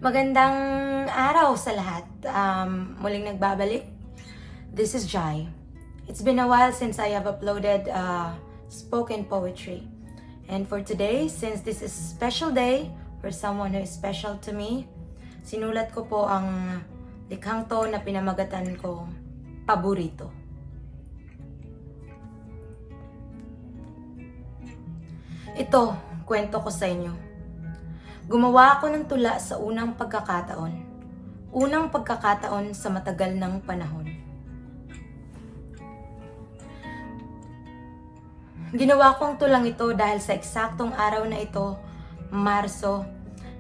Magandang araw sa lahat. Muling nagbabalik. This is Jai. It's been a while since I have uploaded spoken poetry. And for today, since this is a special day for someone who is special to me, sinulat ko po ang likhang to na pinamagatan ko, Paborito. Ito, kwento ko sa inyo. Gumawa ako ng tula sa unang pagkakataon. Unang pagkakataon sa matagal ng panahon. Ginawa ko ang tulang ito dahil sa eksaktong araw na ito, Marso,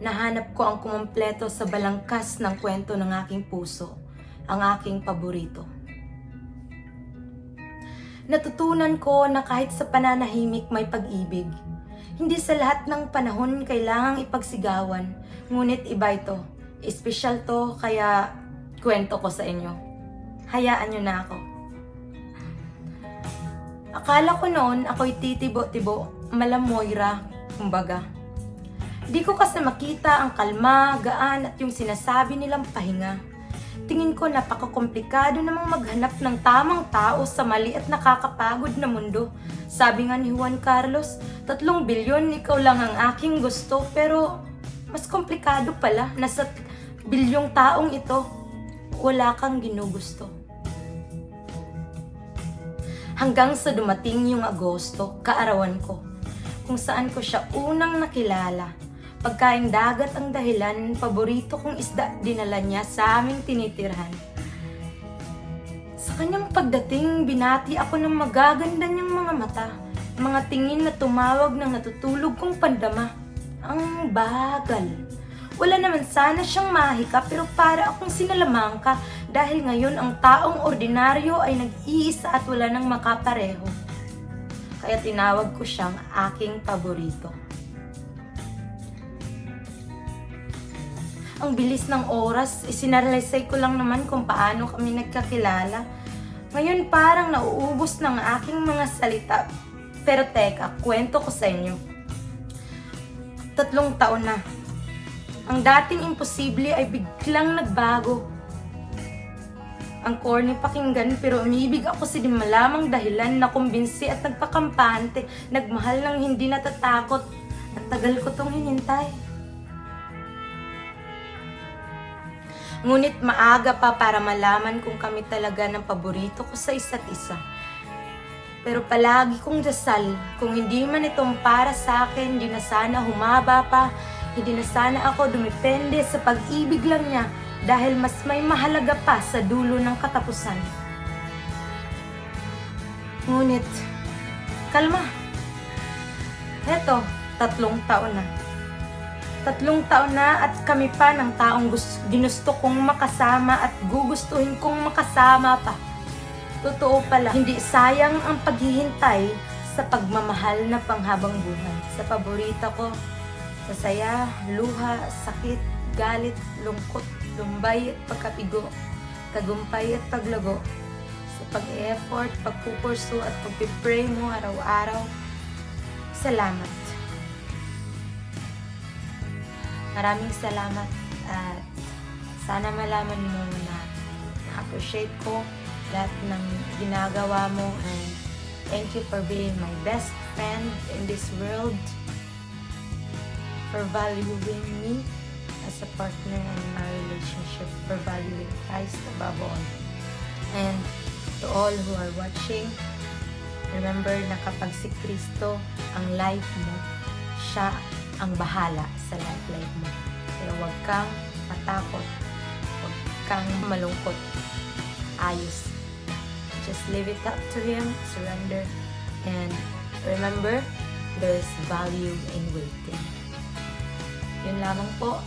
nahanap ko ang kumompleto sa balangkas ng kwento ng aking puso, ang aking paborito. Natutunan ko na kahit sa pananahimik may pag-ibig. Hindi sa lahat ng panahon kailangang ipagsigawan, ngunit iba ito. Espesyal to, kaya kwento ko sa inyo. Hayaan nyo na ako. Akala ko noon ako'y titibo-tibo, malamoyra, kumbaga. Di ko kasi makita ang kalma, gaan at yung sinasabi nilang pahinga. Tingin ko napakakomplikado namang maghanap ng tamang tao sa mali at nakakapagod na mundo. Sabi nga ni Juan Carlos, 3 bilyon, ikaw lang ang aking gusto. Pero mas komplikado pala na sa bilyong taong ito, wala kang ginugusto. Hanggang sa dumating yung Agosto, kaarawan ko, kung saan ko siya unang nakilala. Pagkaing dagat ang dahilan, paborito kong isda dinala niya sa aming tinitirhan. Sa kanyang pagdating, binati ako ng magaganda niyang mga mata. Mga tingin na tumawag ng natutulog kong pandama. Ang bagal. Wala naman sana siyang mahika pero para akong sinalamangka dahil ngayon ang taong ordinaryo ay nag-iisa at wala nang makapareho. Kaya tinawag ko siyang aking paborito. Ang bilis ng oras, isinaralisay ko lang naman kung paano kami nagkakilala. Ngayon parang nauubos ng aking mga salita. Pero teka, kwento ko sa inyo. 3 taon na. Ang dating imposible ay biglang nagbago. Ang corny pakinggan pero umibig ako sa di malamang dahilan na kumbinsi at nagpakampante. Nagmahal ng hindi natatakot. Ang tagal ko tong hinintay. Ngunit maaga pa para malaman kung kami talaga ng paborito ko sa isa't isa. Pero palagi kong dasal, kung hindi man itong para sa akin, hindi na sana humaba pa, hindi na sana ako dumepende sa pag-ibig lang niya dahil mas may mahalaga pa sa dulo ng katapusan. Ngunit, kalma. Heto, 3 taon na. 3 taon na at kami pa ng taong ginusto kong makasama at gugustuhin kong makasama pa. Totoo pala, hindi sayang ang paghihintay sa pagmamahal na panghabang buhay. Sa paborito ko, sa saya, luha, sakit, galit, lungkot, lumbay at pagkapigo, tagumpay at paglago, sa pag-effort, pagpupursu at pagpipray mo araw-araw. Salamat. Maraming salamat at sana malaman mo na na-appreciate ko lahat ng ginagawa mo and thank you for being my best friend in this world, for valuing me as a partner in my relationship, for valuing Christ above all. And to all who are watching, remember na kapag si Kristo ang life mo, siya ang bahala sa life mo. Kaya huwag kang matakot. Huwag kang malungkot. Ayos. Just leave it up to Him. Surrender. And remember, there's value in waiting. Yun lamang po.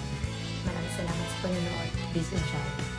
Maraming salamat sa panonood. This is Jai.